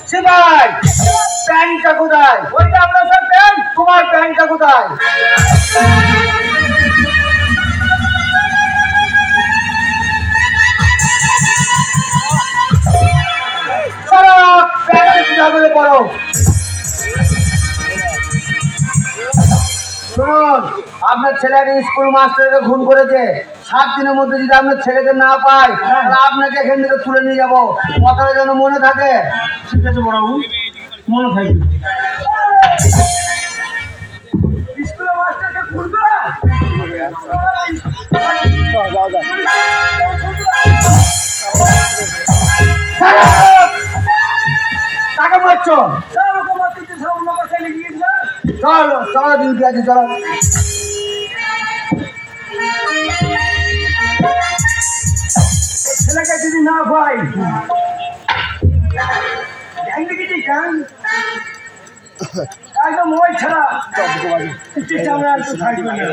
সিপাই প্যান্টটা কোথায়? ওইটা আপনার স্যার প্যান্ট। তোমার প্যান্টটা কোথায়? পড়ো। শুনুন, আপনার ছেলেকে স্কুল মাস্টারকে খুন করেছে। 7 দিনের মধ্যে যদি আপনার ছেলেকে না পাই তাহলে আপনাকে এখান থেকে তুলে নিয়ে যাবো। কথাটা যেন মনে থাকে। ঠিক আছে বড়বাবু, মনে থাকবে। স্কুলের মাস্টারকে খুন করে টাকা মারছো। চলো চলো ডিউটি আছে, চলো। ছেলেকে যদি না পাই একদম ওই ছাড়া আমরা একটু থাকবে না।